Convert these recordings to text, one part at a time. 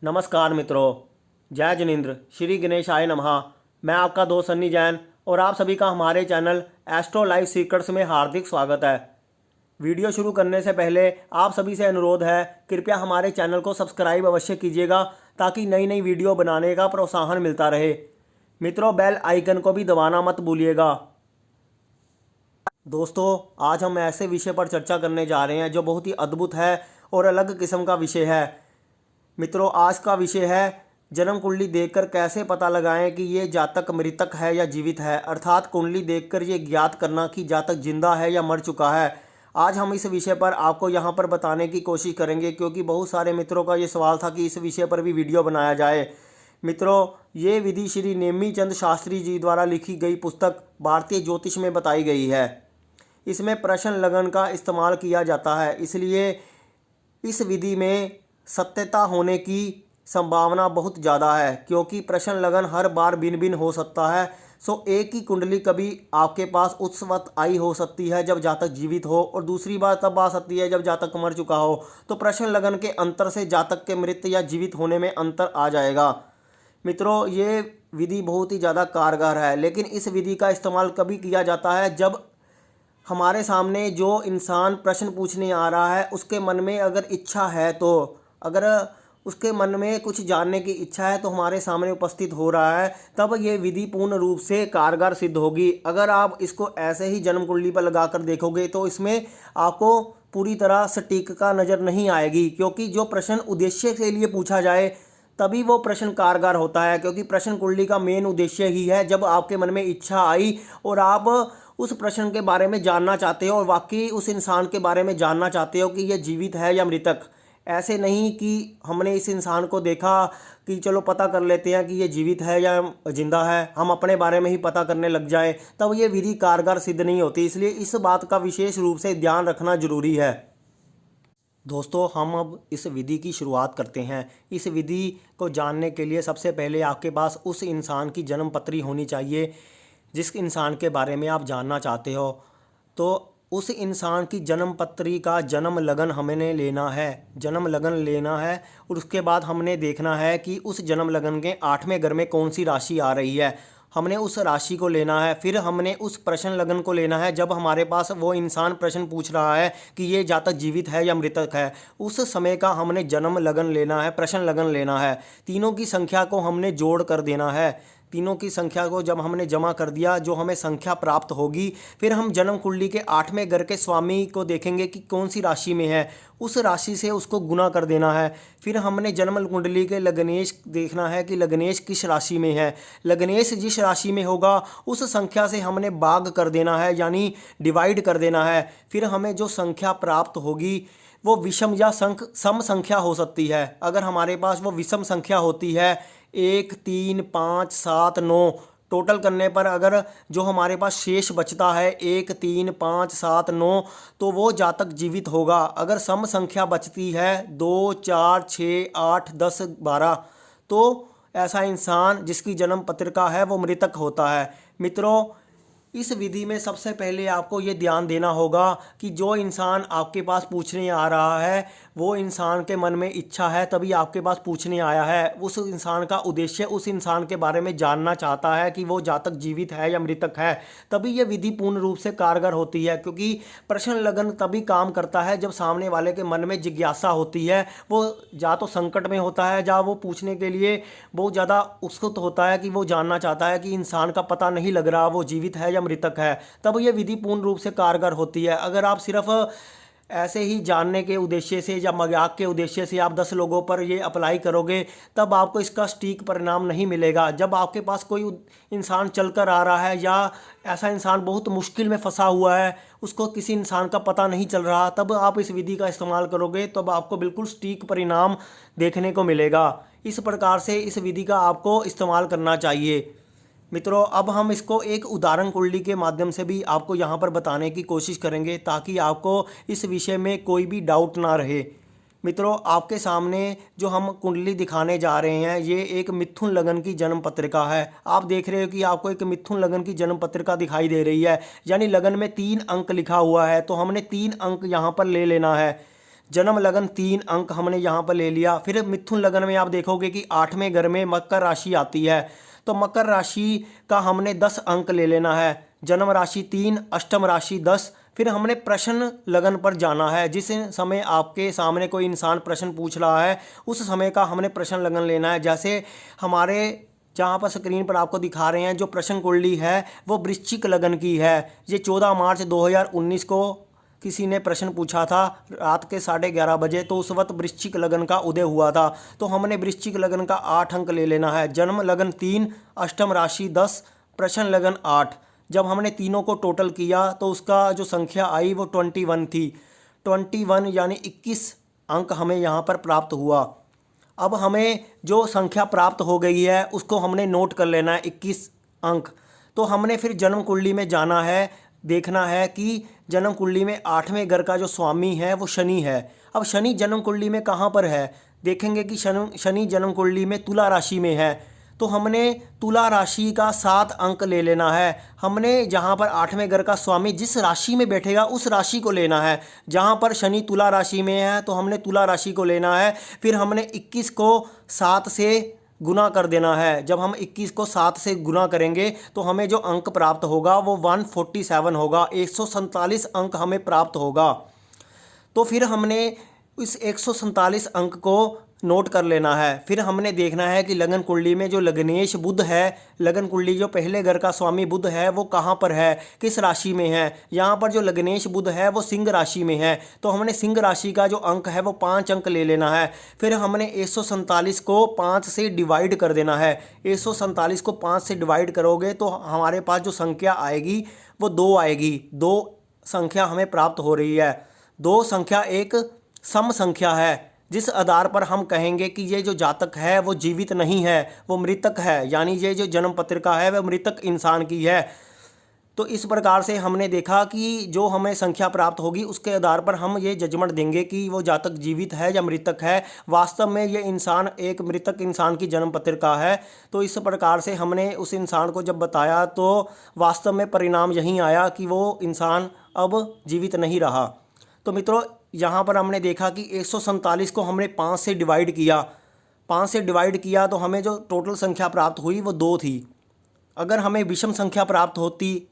नमस्कार मित्रों। जय जिनेन्द्र, श्री गणेशाय नमः। मैं आपका दोस्त सन्नी जैन और आप सभी का हमारे चैनल एस्ट्रो लाइफ सीक्रेट्स में हार्दिक स्वागत है। वीडियो शुरू करने से पहले आप सभी से अनुरोध है, कृपया हमारे चैनल को सब्सक्राइब अवश्य कीजिएगा ताकि नई नई वीडियो बनाने का प्रोत्साहन मिलता रहे। मित्रों, बेल आइकन को भी दबाना मत भूलिएगा। दोस्तों, आज हम ऐसे विषय पर चर्चा करने जा रहे हैं जो बहुत ही अद्भुत है और अलग किस्म का विषय है। मित्रों, आज का विषय है जन्म कुंडली देखकर कैसे पता लगाएं कि ये जातक मृतक है या जीवित है, अर्थात कुंडली देखकर ये ज्ञात करना कि जातक जिंदा है या मर चुका है। आज हम इस विषय पर आपको यहाँ पर बताने की कोशिश करेंगे, क्योंकि बहुत सारे मित्रों का ये सवाल था कि इस विषय पर भी वीडियो बनाया जाए। मित्रों, ये विधि श्री नेमीचंद शास्त्री जी द्वारा लिखी गई पुस्तक भारतीय ज्योतिष में बताई गई है। इसमें प्रश्न लगन का इस्तेमाल किया जाता है, इसलिए इस विधि में सत्यता होने की संभावना बहुत ज़्यादा है, क्योंकि प्रश्न लगन हर बार भिन्न भिन्न हो सकता है। एक ही कुंडली कभी आपके पास उस वक्त आई हो सकती है जब जातक जीवित हो, और दूसरी बार तब आ सकती है जब जातक मर चुका हो। तो प्रश्न लगन के अंतर से जातक के मृत या जीवित होने में अंतर आ जाएगा। मित्रों, ये विधि बहुत ही ज़्यादा कारगर है, लेकिन इस विधि का इस्तेमाल कभी किया जाता है जब हमारे सामने जो इंसान प्रश्न पूछने आ रहा है उसके मन में अगर इच्छा है, तो अगर उसके मन में कुछ जानने की इच्छा है तो हमारे सामने उपस्थित हो रहा है, तब ये विधि पूर्ण रूप से कारगर सिद्ध होगी। अगर आप इसको ऐसे ही जन्म कुंडली पर लगा कर देखोगे तो इसमें आपको पूरी तरह सटीकता नज़र नहीं आएगी, क्योंकि जो प्रश्न उद्देश्य के लिए पूछा जाए तभी वो प्रश्न कारगर होता है। क्योंकि प्रश्न कुंडली का मेन उद्देश्य ही है, जब आपके मन में इच्छा आई और आप उस प्रश्न के बारे में जानना चाहते हो और वाकई उस इंसान के बारे में जानना चाहते हो कि यह जीवित है या मृतक। ऐसे नहीं कि हमने इस इंसान को देखा कि चलो पता कर लेते हैं कि ये जीवित है या जिंदा है, हम अपने बारे में ही पता करने लग जाए, तब ये विधि कारगर सिद्ध नहीं होती। इसलिए इस बात का विशेष रूप से ध्यान रखना जरूरी है। दोस्तों, हम अब इस विधि की शुरुआत करते हैं। इस विधि को जानने के लिए सबसे पहले आपके पास उस इंसान की जन्म पत्री होनी चाहिए जिस इंसान के बारे में आप जानना चाहते हो। तो उस इंसान की जन्म पत्री का जन्म लगन हमने लेना है, जन्म लगन लेना है, और उसके बाद हमने देखना है कि उस जन्म लगन के 8वें घर में कौन सी राशि आ रही है। हमने उस राशि को लेना है, फिर हमने उस प्रश्न लगन को लेना है जब हमारे पास वो इंसान प्रश्न पूछ रहा है कि ये जातक जीवित है या मृतक है। उस समय का हमने जन्म लगन लेना है, प्रश्न लगन लेना है। तीनों की संख्या को हमने जोड़ कर देना है। तीनों की संख्या को जब हमने जमा कर दिया, जो हमें संख्या प्राप्त होगी, फिर हम जन्म कुंडली के 8वें घर के स्वामी को देखेंगे कि कौन सी राशि में है, उस राशि से उसको गुना कर देना है। फिर हमने जन्म कुंडली के लग्नेश देखना है कि लग्नेश किस राशि में है। लग्नेश जिस राशि में होगा उस संख्या से हमने भाग कर देना है, यानी डिवाइड कर देना है। फिर हमें जो संख्या प्राप्त होगी वो विषम या सम संख्या हो सकती है। अगर हमारे पास वो विषम संख्या होती है, 1 3 5 7 9, टोटल करने पर अगर जो हमारे पास शेष बचता है 1 3 5 7 9, तो वो जातक जीवित होगा। अगर सम संख्या बचती है 2 4 6 8 10 12, तो ऐसा इंसान जिसकी जन्म पत्रिका है वो मृतक होता है। मित्रों, इस विधि में सबसे पहले आपको ये ध्यान देना होगा कि जो इंसान आपके पास पूछने आ रहा है वो इंसान के मन में इच्छा है, तभी आपके पास पूछने आया है। उस इंसान का उद्देश्य उस इंसान के बारे में जानना चाहता है कि वो जातक जीवित है या मृतक है, तभी ये विधि पूर्ण रूप से कारगर होती है। क्योंकि प्रश्न लगन तभी काम करता है जब सामने वाले के मन में जिज्ञासा होती है, वो या तो संकट में होता है या वो पूछने के लिए बहुत ज़्यादा उत्सुक होता है कि वो जानना चाहता है कि इंसान का पता नहीं लग रहा वो जीवित है या मृतक है, तब ये विधि पूर्ण रूप से कारगर होती है। अगर आप सिर्फ ऐसे ही जानने के उद्देश्य से या मजाक के उद्देश्य से आप 10 लोगों पर ये अप्लाई करोगे, तब आपको इसका सटीक परिणाम नहीं मिलेगा। जब आपके पास कोई इंसान चल कर आ रहा है या ऐसा इंसान बहुत मुश्किल में फंसा हुआ है, उसको किसी इंसान का पता नहीं चल रहा, तब आप इस विधि का इस्तेमाल करोगे, तब आपको बिल्कुल सटीक परिणाम देखने को मिलेगा। इस प्रकार से इस विधि का आपको इस्तेमाल करना चाहिए। मित्रों, अब हम इसको एक उदाहरण कुंडली के माध्यम से भी आपको यहाँ पर बताने की कोशिश करेंगे, ताकि आपको इस विषय में कोई भी डाउट ना रहे। मित्रों, आपके सामने जो हम कुंडली दिखाने जा रहे हैं ये एक मिथुन लगन की जन्म पत्रिका है। आप देख रहे हो कि आपको एक मिथुन लगन की जन्म पत्रिका दिखाई दे रही है, यानी लगन में 3 अंक लिखा हुआ है, तो हमने 3 अंक यहाँ पर ले लेना है। जन्म लगन 3 अंक हमने यहाँ पर ले लिया। फिर मिथुन लगन में आप देखोगे कि 8वें घर में मकर राशि आती है, तो मकर राशि का हमने 10 अंक ले लेना है। जन्म राशि 3, अष्टम राशि 10। फिर हमने प्रश्न लगन पर जाना है। जिस समय आपके सामने कोई इंसान प्रश्न पूछ रहा है उस समय का हमने प्रश्न लगन लेना है। जैसे हमारे जहाँ पर स्क्रीन पर आपको दिखा रहे हैं जो प्रश्न कुंडली है वो वृश्चिक लगन की है। ये 14 मार्च 2019 को किसी ने प्रश्न पूछा था रात के 11:30 बजे, तो उस वक्त वृश्चिक लगन का उदय हुआ था। तो हमने वृश्चिक लगन का 8 अंक ले लेना है। जन्म लगन 3, अष्टम राशि 10, प्रश्न लगन 8। जब हमने तीनों को टोटल किया तो उसका जो संख्या आई वो 21 थी। 21 यानी 21 अंक हमें यहाँ पर प्राप्त हुआ। अब हमें जो संख्या प्राप्त हो गई है उसको हमने नोट कर लेना है, 21 अंक। तो हमने फिर जन्म कुंडली में जाना है, देखना है कि जन्म कुंडली में 8वें घर का जो स्वामी है वो शनि है। अब शनि जन्म कुंडली में कहाँ पर है, देखेंगे कि शनि जन्म कुंडली में तुला राशि में है। तो हमने तुला राशि का 7 अंक ले लेना है। हमने जहाँ पर 8वें घर का स्वामी जिस राशि में बैठेगा उस राशि को लेना है। जहाँ पर शनि तुला राशि में है तो हमने तुला राशि को लेना है। फिर हमने 21 को 7 से गुना कर देना है। जब हम 21 को 7 से गुना करेंगे तो हमें जो अंक प्राप्त होगा वो 147 होगा, 147 अंक हमें प्राप्त होगा। तो फिर हमने इस 147 अंक को नोट कर लेना है। फिर हमने देखना है कि लगन कुंडली में जो लग्नेश बुध है, लगन कुंडली जो पहले घर का स्वामी बुध है वो कहाँ पर है, किस राशि में है। यहाँ पर जो लग्नेश बुध है वो सिंह राशि में है। तो हमने सिंह राशि का जो अंक है वो 5 अंक ले लेना है। फिर हमने 147 को 5 से डिवाइड कर देना है। 147 को 5 से डिवाइड करोगे तो हमारे पास जो संख्या आएगी वो 2 आएगी। 2 संख्या हमें प्राप्त हो रही है। 2 संख्या एक सम संख्या है जिस आधार पर हम कहेंगे कि ये जो जातक है वो जीवित नहीं है, वो मृतक है, यानी ये जो जन्म पत्रिका है वह मृतक इंसान की है। तो इस प्रकार से हमने देखा कि जो हमें संख्या प्राप्त होगी उसके आधार पर हम ये जजमेंट देंगे कि वो जातक जीवित है या मृतक है। वास्तव में ये इंसान एक मृतक इंसान की जन्म पत्रिका है। तो इस प्रकार से हमने उस इंसान को जब बताया तो वास्तव में परिणाम यही आया कि वो इंसान अब जीवित नहीं रहा। तो मित्रों यहाँ पर हमने देखा कि 147 को हमने 5 से डिवाइड किया। 5 से डिवाइड किया तो हमें जो टोटल संख्या प्राप्त हुई वो 2 थी। अगर हमें विषम संख्या प्राप्त होती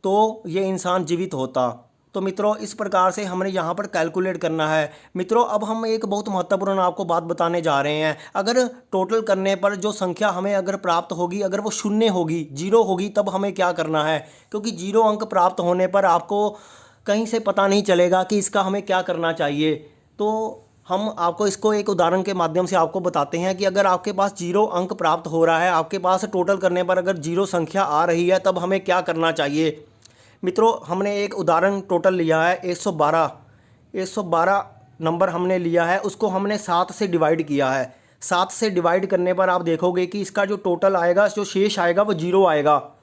तो ये इंसान जीवित होता। तो मित्रों इस प्रकार से हमने यहाँ पर कैलकुलेट करना है। मित्रों अब हम एक बहुत महत्वपूर्ण आपको बात बताने जा रहे हैं। अगर टोटल करने पर जो संख्या हमें अगर प्राप्त होगी, अगर वो शून्य होगी, 0 होगी, तब हमें क्या करना है। क्योंकि 0 अंक प्राप्त होने पर आपको कहीं से पता नहीं चलेगा कि इसका हमें क्या करना चाहिए। तो हम आपको इसको एक उदाहरण के माध्यम से आपको बताते हैं कि अगर आपके पास 0 अंक प्राप्त हो रहा है, आपके पास टोटल करने पर अगर 0 संख्या आ रही है तब हमें क्या करना चाहिए। मित्रों हमने एक उदाहरण टोटल लिया है 112 नंबर हमने लिया है, उसको हमने 7 से डिवाइड किया है। 7 से डिवाइड करने पर आप देखोगे कि इसका जो टोटल आएगा, जो शेष आएगा वो 0 आएगा।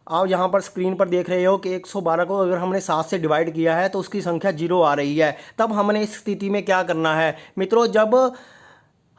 आप यहाँ पर स्क्रीन पर देख रहे हो कि 112 को अगर हमने 7 से डिवाइड किया है तो उसकी संख्या 0 आ रही है। तब हमने इस स्थिति में क्या करना है मित्रों, जब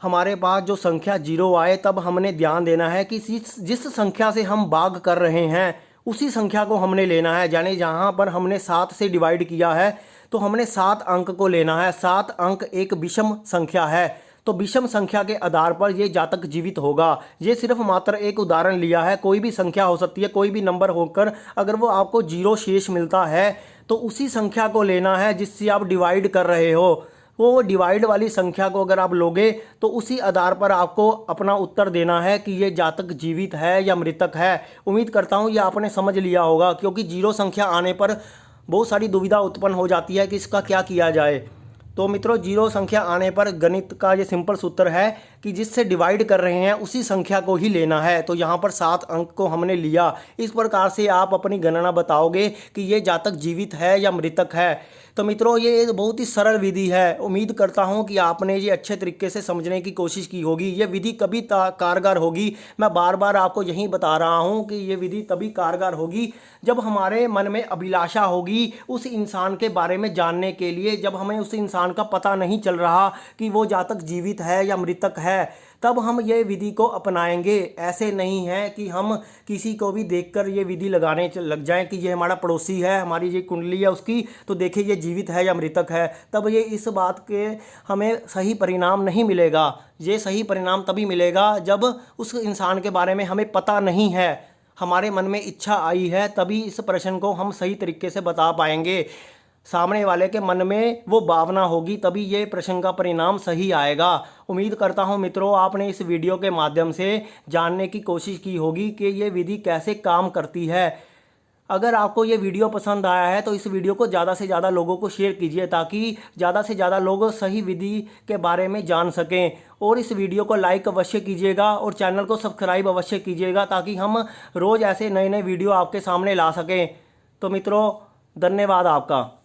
हमारे पास जो संख्या 0 आए तब हमने ध्यान देना है कि जिस संख्या से हम भाग कर रहे हैं उसी संख्या को हमने लेना है। यानी जहाँ पर हमने 7 से डिवाइड किया है तो हमने 7 अंक को लेना है। 7 अंक एक विषम संख्या है, तो विषम संख्या के आधार पर ये जातक जीवित होगा। ये सिर्फ मात्र एक उदाहरण लिया है, कोई भी संख्या हो सकती है, कोई भी नंबर होकर अगर वो आपको 0 शेष मिलता है तो उसी संख्या को लेना है जिससे आप डिवाइड कर रहे हो। वो डिवाइड वाली संख्या को अगर आप लोगे तो उसी आधार पर आपको अपना उत्तर देना है कि ये जातक जीवित है या मृतक है। उम्मीद करता हूँ ये आपने समझ लिया होगा, क्योंकि 0 संख्या आने पर बहुत सारी दुविधा उत्पन्न हो जाती है कि इसका क्या किया जाए। तो मित्रों 0 संख्या आने पर गणित का ये सिंपल सूत्र है कि जिससे डिवाइड कर रहे हैं उसी संख्या को ही लेना है। तो यहाँ पर 7 अंक को हमने लिया। इस प्रकार से आप अपनी गणना बताओगे कि ये जातक जीवित है या मृतक है। तो मित्रों ये एक बहुत ही सरल विधि है। उम्मीद करता हूँ कि आपने ये अच्छे तरीके से समझने की कोशिश की होगी। ये विधि कभी कारगर होगी, मैं बार बार आपको यही बता रहा हूँ कि ये विधि तभी कारगर होगी जब हमारे मन में अभिलाषा होगी उस इंसान के बारे में जानने के लिए। जब हमें उस इंसान का पता नहीं चल रहा कि वो जातक जीवित है या मृतक है, तब हम ये विधि को अपनाएंगे। ऐसे नहीं है कि हम किसी को भी देखकर ये विधि लगाने लग जाएं कि ये हमारा पड़ोसी है, हमारी ये कुंडली है उसकी, तो देखिए ये जीवित है या मृतक है, तब ये इस बात के हमें सही परिणाम नहीं मिलेगा। ये सही परिणाम तभी मिलेगा जब उस इंसान के बारे में हमें पता नहीं है, हमारे मन में इच्छा आई है, तभी इस प्रश्न को हम सही तरीके से बता पाएंगे। सामने वाले के मन में वो भावना होगी, तभी ये प्रश्न का परिणाम सही आएगा। उम्मीद करता हूँ मित्रों आपने इस वीडियो के माध्यम से जानने की कोशिश की होगी कि ये विधि कैसे काम करती है। अगर आपको ये वीडियो पसंद आया है तो इस वीडियो को ज़्यादा से ज़्यादा लोगों को शेयर कीजिए, ताकि ज़्यादा से ज़्यादा लोग सही विधि के बारे में जान सकें। और इस वीडियो को लाइक अवश्य कीजिएगा और चैनल को सब्सक्राइब अवश्य कीजिएगा, ताकि हम रोज़ ऐसे नए नए वीडियो आपके सामने ला सकें। तो मित्रों धन्यवाद आपका।